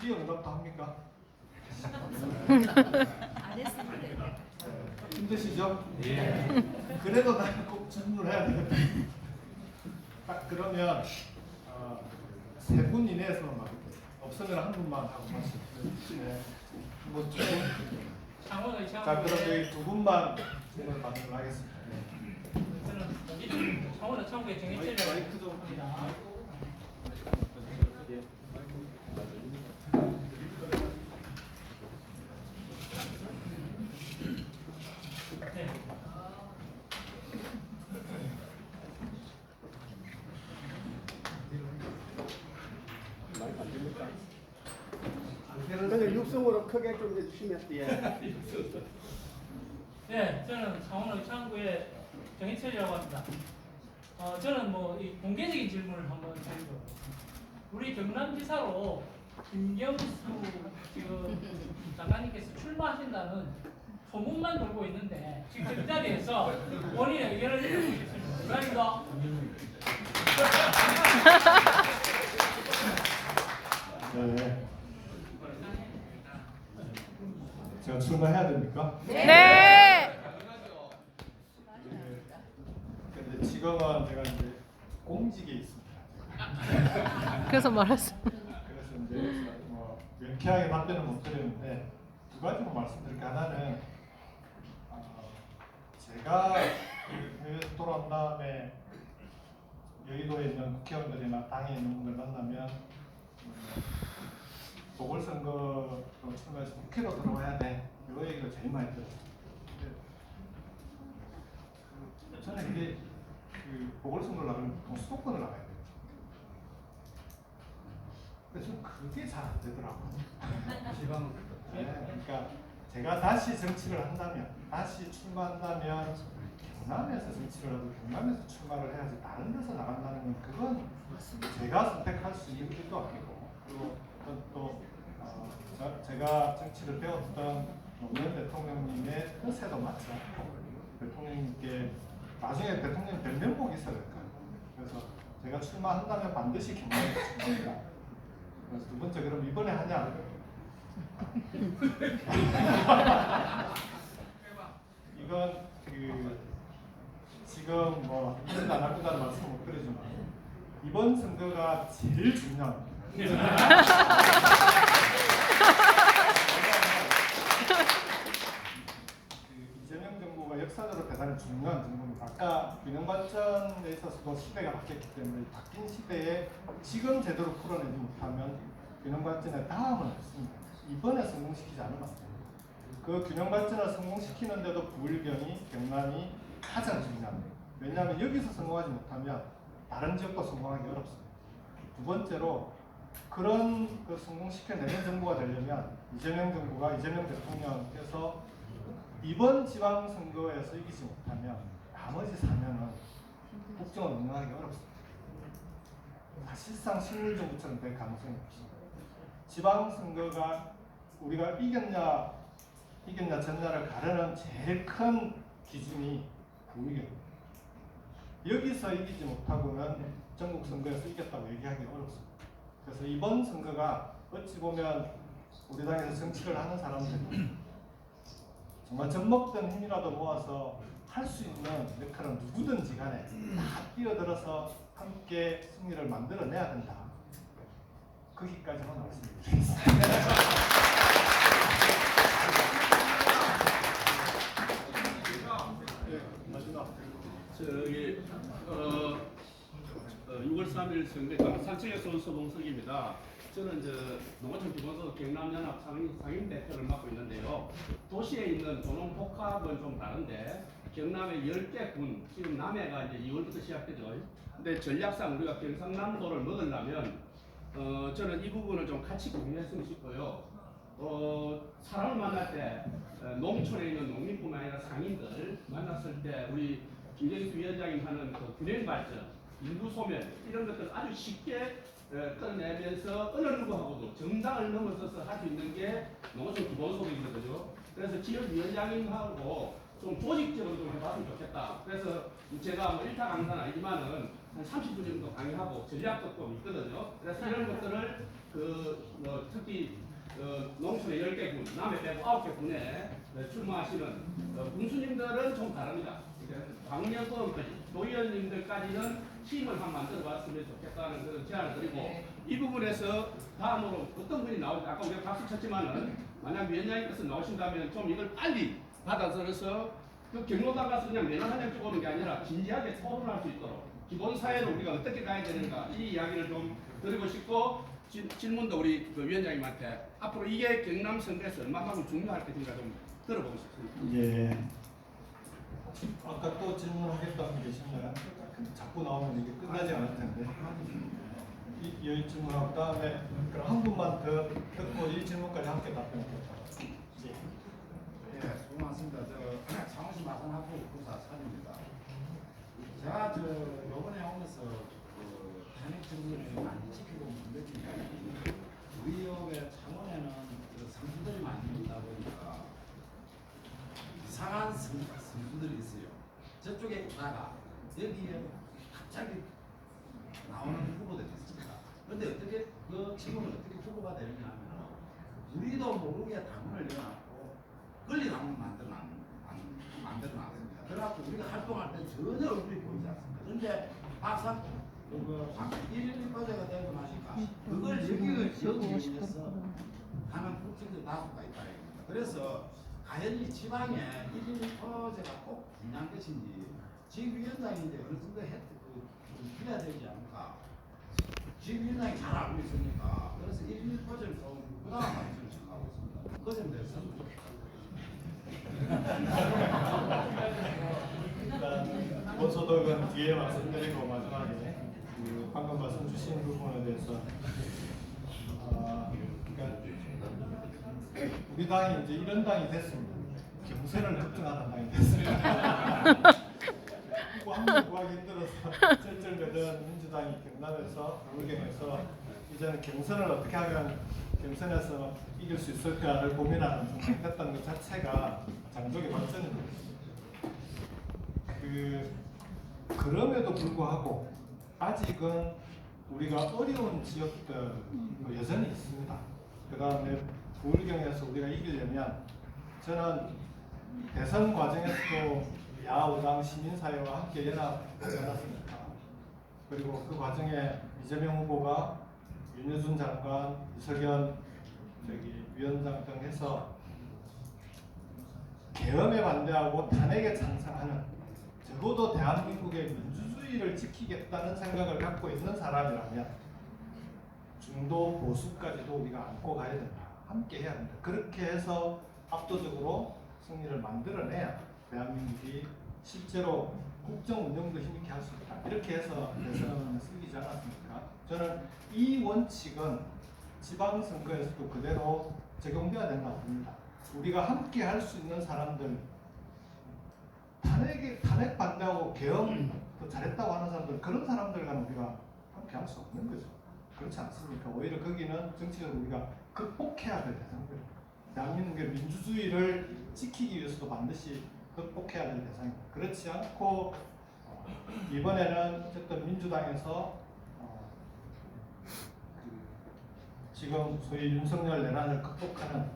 질의응답도 합니까? 안 했습니다. 힘드시죠? 예. 그래도 나는 꼭 질문해야 되겠다. 딱 그러면 세 분 이내에서만 말할게요. 없으면 한 분만 하고 마시고. 네. 뭐 두 분. 자, 그럼 저희 두 분만 질문 받도록 하겠습니다. 저는 창원의 창구의 정해체를 마이크 좀 합니다. 네. 그래서 육성으로 크게 좀 해주시면 예. 네, 저는 창원의 창구의 정해철이라고 합니다. 저는 뭐 이 공개적인 질문을 한번 드리도록 하겠습니다. 우리 경남지사로 김경수 지금 장관님께서 출마하신다는 소문만 돌고 있는데 지금 이 자리에서 본인의 의견을 들어보겠습니다. 감사합니다. 네. 제가 출마해야 됩니까? 네. 근데 지금은 제가 이제 공직에 있습니다. 그래서 말했어. 그래서 이제 뭐 명쾌하게 답변은 못 드렸는데 두 가지만 말씀드릴 게 하나는 제가 해외에서 돌아온 다음에 여의도에 있는 국회의원들이나 당에 있는 분들 만나면 보궐선거로 출마해서 국회로 들어와야 돼. 이거 얘기를 제일 많이 들어요. 저는 이게 보궐선거를 나가면 보통 수도권을 나가야 돼요. 근데 좀 그게 잘 안 되더라고요. 지방. 네, 그러니까 제가 다시 정치를 한다면, 다시 출마한다면 경남에서 정치를 하고 경남에서 출마를 해야지 다른 데서 나간다는 건 그건 제가 선택할 수 있는 길도 아니고 그리고 또 제가 정치를 배웠던 노무현 대통령님의 뜻에도 맞죠. 대통령님께 나중에 대통령 별 명목이 있어야 될까요? 그래서 제가 출마한다면 반드시 경남에 출마합니다. 그래서 두 번째 그럼 이번에 하냐? 이건 지금 뭐 이런 안 할 거다는 말씀 못 드리지만 이번 선거가 제일 중요합니다. 이재명 정부가 역사적으로 대단히 중요한 정부입니다. 아까 균형 발전에 있어서도 시대가 바뀌었기 때문에 바뀐 시대에 지금 제대로 풀어내지 못하면 균형 발전의 다음은 없습니다. 이번에 성공시키지 않으면 안 됩니다. 그 균형 발전을 성공시키는데도 부울경이 경남이 가장 중요합니다. 왜냐하면 여기서 성공하지 못하면 다른 지역도 성공하기 어렵습니다. 두 번째로 그런 성공시켜내는 정부가 되려면 이재명 정부가 이재명 대통령께서 이번 지방선거에서 이기지 못하면 나머지 4년은 국정을 운영하기 어렵습니다. 사실상 식물정부처럼 될 가능성이 없습니다. 지방선거가 우리가 이겼냐 졌냐를 가르는 제일 큰 기준이 부의경입니다. 여기서 이기지 못하고는 전국 선거에서 이겼다고 얘기하기 어렵습니다. 그래서 이번 선거가 어찌 보면 우리 당에서 정치를 하는 사람들이 정말 젖먹던 힘이라도 모아서 할 수 있는 역할은 누구든지 간에 다 뛰어들어서 함께 승리를 만들어내야 된다. 거기까지만 말씀드리겠습니다. 마지막. 저기 6월 3일 선거 산청의 손소봉석입니다. 저는 농어촌 기본소 경남연합 상임 대표를 맡고 있는데요. 도시에 있는 도농복합은 좀 다른데 경남의 10개 군, 지금 남해가 이제 2월부터 시작되죠. 근데 전략상 우리가 경상남도를 먹으려면 저는 이 부분을 좀 같이 공유했으면 싶고요. 사람을 만날 때 농촌에 있는 농민뿐만 아니라 상인들 만났을 때 우리 김정수 위원장님 하는 그 균형 발전, 인구 소멸 이런 것들 아주 쉽게 끌어내면서 어느 누구하고도 정당을 넘어서서 할 수 있는 게 농어촌 기본소득이거든요. 그래서 지역위원장님하고 좀 조직적으로 좀 해봤으면 좋겠다. 그래서 제가 뭐 1타 강사는 아니지만은 한 30분 정도 강의하고 전략도 좀 있거든요. 그래서 이런 것들을 특히 농촌의 10개 군, 남해 빼고 9개 군에 출마하시는 군수님들은 좀 다릅니다. 광역권까지 도의원님들까지는 팀을 한번 만들어봤으면 좋겠다는 그런 제안을 드리고 이 부분에서 다음으로 어떤 분이 나올지 아까 우리가 박수 쳤지만은 만약 위원장님께서 나오신다면 좀 이걸 빨리 받아들여서 그 경로당 가서 그냥 내년 한장 찍어오는 게 아니라 진지하게 토론할 수 있도록 기본 사회로 우리가 어떻게 가야 되는가 이 이야기를 좀 드리고 싶고 질문도 우리 그 위원장님한테 앞으로 이게 경남 선거에서 얼마만큼 중요할 것인가 좀 들어보고 싶습니다. 예. 아까 또 질문하겠다는 분 계신가요? 자꾸 나오면 이게 끝나지 않을 텐데. 이 질문하고 그다음에 그럼 한 분만 더 듣고 이 질문까지 함께 답변하겠다. 예, 수고 많습니다. 저 사무실 마산하고 부사 사입니다. 제가 요번에 오면서 그 탄핵 정권을 많이 지키고 느낀 게 우리 역의 창원에는 그 선수들이 많이 있다 보니까 이상한 선수들이 있어요. 저쪽에 있다가 여기에 갑자기 나오는 후보들이 있습니다. 그런데 어떻게 그 친구는 어떻게 후보가 되느냐 하면 우리도 모르게 당원을 내놨고 권리당원 만들어놨습니다. 그래갖고 우리가 활동할 때 전혀 얼굴이 보이지 않습니다. 그런데 막상 그 112과제가 되고 나니까 그걸 여기 위해서 하는 국민들 다수가 있다. 그래서 과연 이 지방에 112과제가 꼭 중요한 것인지 지휘위원장이 이제 어느 정도 해야 되지 않을까. 지휘위원장이 잘 알고 있으니까 그래서 112과제를 좀 부당한 방식을 생각하고 있습니다. 그 점에 대해서는 일단 기본소득은 뒤에 말씀드리고 마지막에 그 방금 말씀 주신 부분에 대해서 그러니까 우리 당이 이제 이런 당이 됐습니다. 경선을 걱정하는 당이 됐습니다. 후보 한명 구하기 힘들어서 쩔쩔거든 민주당이 경남에서 강릉에서 이제는 경선을 어떻게 하면 경선에서 이길 수 있을까를 고민하는 중했던 것 자체가 장족의 발전입니다. 그럼에도 불구하고 아직은 우리가 어려운 지역들 여전히 있습니다. 그 다음에 부울경에서 우리가 이기려면 저는 대선 과정에서도 야우당 시민사회와 함께 연합하지 않았습니까? 그리고 그 과정에 이재명 후보가 윤여준 장관, 이석연 위원장 등 해서 계엄에 반대하고 탄핵에 찬성하는 적어도 대한민국의 민주주의를 지키겠다는 생각을 갖고 있는 사람이라면 중도 보수까지도 우리가 안고 가야 된다. 함께 해야 된다. 그렇게 해서 압도적으로 승리를 만들어내야 대한민국이 실제로 국정 운영도 힘있게 할 수 있다. 이렇게 해서 대선을 쓰기지 않았습니까? 저는 이 원칙은 지방선거에서도 그대로 적용돼야 된다고 봅니다. 우리가 함께 할 수 있는 사람들, 탄핵 반대하고 계엄 더 잘했다고 하는 사람들, 그런 사람들과는 우리가 함께 할 수 없는 거죠. 그렇지 않습니까? 오히려 거기는 정치적으로 우리가 극복해야 될 대상들입니다. 대한민국의 민주주의를 지키기 위해서도 반드시 극복해야 될 대상입니다. 그렇지 않고 이번에는 어쨌든 민주당에서 지금 소위 윤석열 내란을 극복하는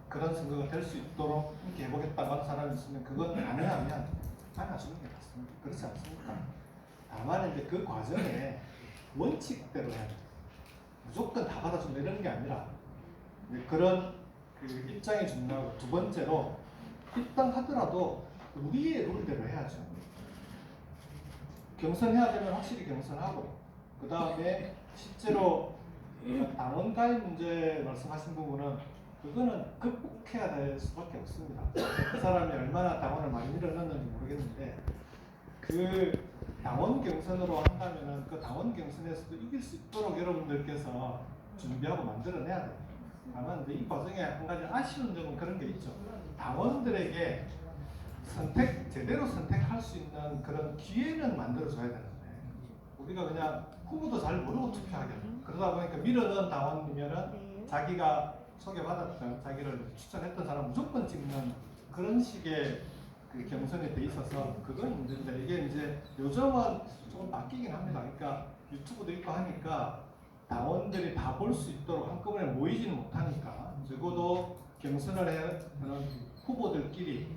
그런 선거가 될 수 있도록 함께 해보겠다고 하는 사람이 있으면 그건 가능하면 받아주는 게 맞습니다. 그렇지 않습니까? 다만 이제 그 과정에 원칙대로 해야 돼요. 무조건 다 받아준다 이런 게 아니라 그런 그 입장이 중요하고 두 번째로 입당하더라도 우리의 룰대로 해야죠. 경선해야 되면 확실히 경선하고 그 다음에 실제로 당원 가입 문제 말씀하신 부분은 그거는 극복해야 될 수밖에 없습니다. 그 사람이 얼마나 당원을 많이 밀어넣는지 모르겠는데 그 당원 경선으로 한다면은 그 당원 경선에서도 이길 수 있도록 여러분들께서 준비하고 만들어내야 돼요. 다만 이제 이 과정에 한 가지 아쉬운 점은 그런 게 있죠. 당원들에게 제대로 선택할 수 있는 그런 기회는 만들어줘야 되는데 우리가 그냥 후보도 잘 모르고 투표하게 돼요. 그러다 보니까 밀어넣은 당원이면은 자기가 소개받았던 자기를 추천했던 사람 무조건 찍는 그런 식의 그 경선이 돼 있어서 그건 문제인데 이게 이제 요즘은 조금 바뀌긴 합니다. 그러니까 유튜브도 있고 하니까 당원들이 다 볼 수 있도록 한꺼번에 모이지는 못하니까 적어도 경선을 하는 후보들끼리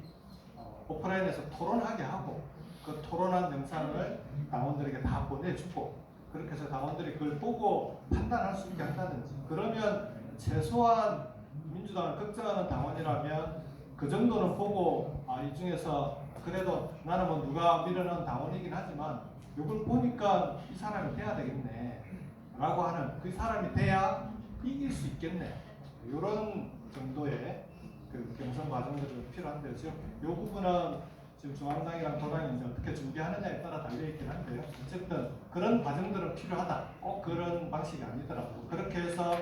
오프라인에서 토론하게 하고 그 토론한 영상을 당원들에게 다 보내주고 그렇게 해서 당원들이 그걸 보고 판단할 수 있게 한다든지 그러면 최소한 민주당을 걱정하는 당원이라면 그 정도는 보고 이 중에서 그래도 나는 뭐 누가 밀어넣은 당원이긴 하지만 이걸 보니까 이 사람이 돼야 되겠네 라고 하는 그 사람이 돼야 이길 수 있겠네 이런 정도의 그 경선 과정들이 필요한데요. 지금 이 부분은 지금 중앙당이랑 도당이 이제 어떻게 준비하느냐에 따라 달려있긴 한데요. 어쨌든 그런 과정들은 필요하다. 꼭 그런 방식이 아니더라도 그렇게 해서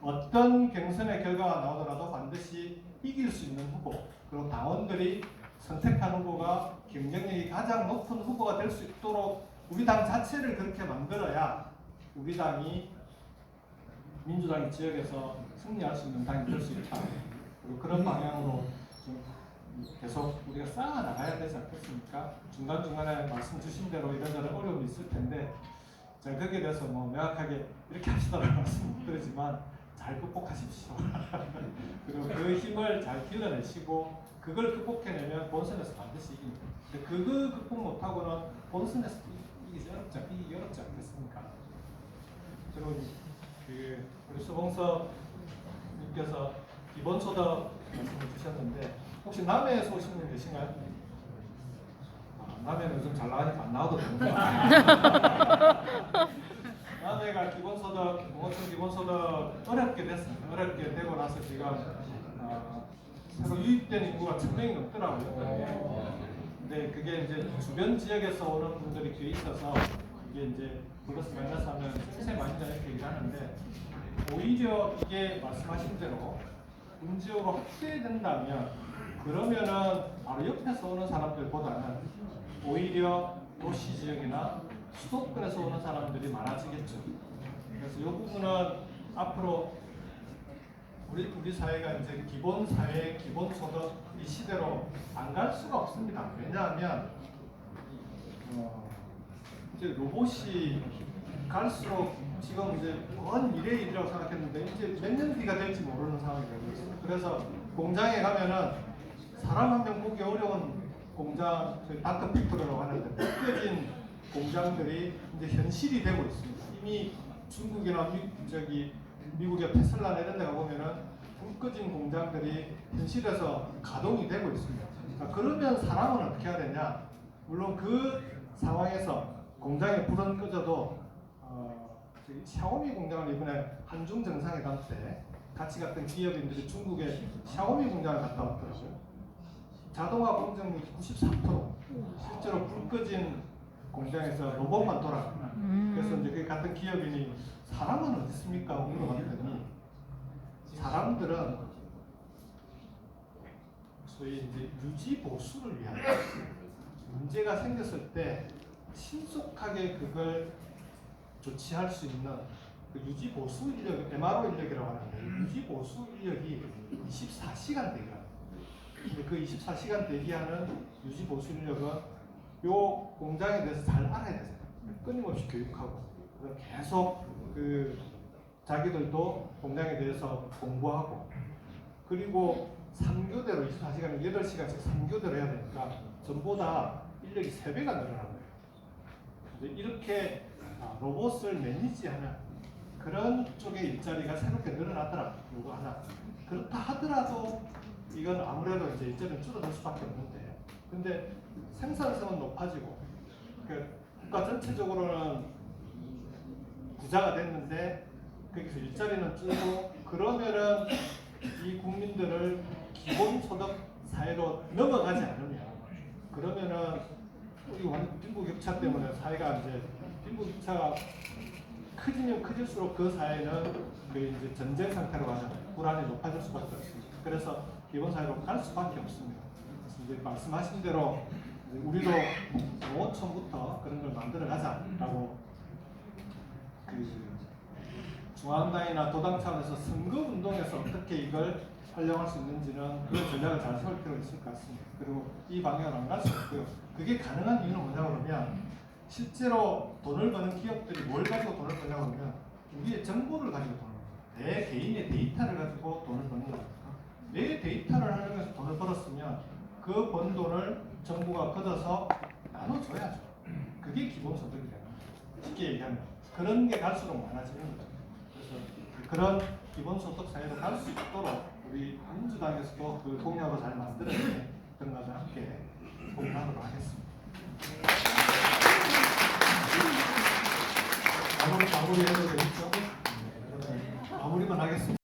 어떤 경선의 결과가 나오더라도 반드시 이길 수 있는 후보 그리고 당원들이 선택한 후보가 경쟁력이 가장 높은 후보가 될 수 있도록 우리 당 자체를 그렇게 만들어야 우리 당이 민주당이 지역에서 승리할 수 있는 당이 될 수 있다. 그리고 그런 방향으로 좀 계속 우리가 쌓아 나가야 되지 않겠습니까? 중간중간에 말씀 주신 대로 이런저런 어려움이 있을 텐데 제가 거기에 대해서 뭐 명확하게 이렇게 합시다라고 말씀 못 드리지만 잘 극복하십시오. 그리고 그 힘을 잘 길러내시고 그걸 극복해내면 본선에서 반드시 이깁니다. 근데 그거 극복 못하고는 본선에서 이기기 어렵지 않겠습니까? 그리고 그 우리 수봉서님께서 기본소득 말씀을 주셨는데 혹시 남해에서 오신 분 계신가요? 남해는 요즘 잘 나가니까 안 나와도 되는구나. 남해가 기본소득, 농어촌 기본소득 어렵게 됐습니다. 어렵게 되고 나서 지금 새로 유입된 인구가 1000명이 넘더라고요. 근데 그게 이제 주변 지역에서 오는 분들이 꽤 있어서 이게 이제 플러스 마이너스 하면 세 많이 이렇게 얘기하는데 오히려 이게 말씀하신 대로 음지역으로 확대된다면 그러면은 바로 옆에서 오는 사람들보다는 오히려 도시 지역이나 수도권에서 오는 사람들이 많아지겠죠. 그래서 이 부분은 앞으로 우리 사회가 이제 기본 사회, 기본 소득 이 시대로 안 갈 수가 없습니다. 왜냐하면 이제 로봇이 갈수록 지금 이제 먼 미래의 일이라고 생각했는데 이제 몇 년 뒤가 될지 모르는 상황이 되고 있습니다. 그래서 공장에 가면은 사람 한 명 보기 어려운 공장, 저희 다크 팩토리라고 하는데 벗겨진 공장들이 이제 현실이 되고 있습니다. 이미 중국이나 미국의 테슬라 이런 데 가보면은 벗겨진 공장들이 현실에서 가동이 되고 있습니다. 그러면 사람은 어떻게 해야 되냐? 물론 그 상황에서 공장에 불은 꺼져도 샤오미 공장을 이번에 한중 정상회담 때 같이 갔던 기업인들이 중국의 샤오미 공장을 갔다 왔더라고요. 자동화 공정률 94%. 실제로 불 꺼진 공장에서 로봇만 돌아갑니다. 그래서 이제 그 같은 기업인이 사람은 어디 있습니까? 물어봤더니 사람들은 소위 이제 유지 보수를 위한 문제가 생겼을 때 신속하게 그걸 조치할 수 있는 그 유지 보수 인력, MRO 인력이라고 하는데 유지 보수 인력이 24시간 대기합니다. 근데 그 24시간 대기하는 유지 보수 인력은 요 공장에 대해서 잘 알아야 되잖아요. 끊임없이 교육하고 그래서 계속 그 자기들도 공장에 대해서 공부하고 그리고 3교대로 24시간에 8시간씩 3교대로 해야 되니까 전보다 인력이 3배가 늘어난 거예요. 이렇게 로봇을 매니지하는 그런 쪽의 일자리가 새롭게 늘어나더라. 요거 하나. 그렇다 하더라도 이건 아무래도 이제 일자리는 줄어들 수밖에 없는데, 근데 생산성은 높아지고, 그 국가 전체적으로는 부자가 됐는데 거기서 일자리는 줄고, 그러면은 이 국민들을 기본소득 사회로 넘어가지 않으면, 그러면은 우리 완전 빈부격차 때문에 사회가 이제 빈부격차가 커지면 커질수록 그 사회는 그 이제 전쟁 상태로 가는 불안이 높아질 수밖에 없습니다. 그래서 기본 사회로 갈 수밖에 없습니다. 그래서 이제 말씀하신 대로 우리도 농어촌부터 그런 걸 만들어 가자라고 그 중앙당이나 도당 차원에서 선거 운동에서 어떻게 이걸 활용할 수 있는지는 그런 전략을 잘 세울 필요가 있을 것 같습니다. 그리고 이 방향으로 안 갈 수 없고요. 그게 가능한 이유는 뭐냐고 그러면 실제로 돈을 버는 기업들이 뭘 가지고 돈을 버냐고 그러면 우리의 정보를 가지고 돈을 벌어요. 내 개인의 데이터를 가지고 돈을 버는 거니까 내 데이터를 활용해서 돈을 벌었으면 그 번 돈을 정부가 걷어서 나눠줘야죠. 그게 기본소득이 되는 거죠. 쉽게 얘기하면 그런 게 갈수록 많아지는 거죠. 그래서 그런 기본소득 사회로 갈 수 있도록 우리 민주당에서도 그 공약을 잘 만들어내 그런 것을 함께 공부하도록 하겠습니다. 마무리해서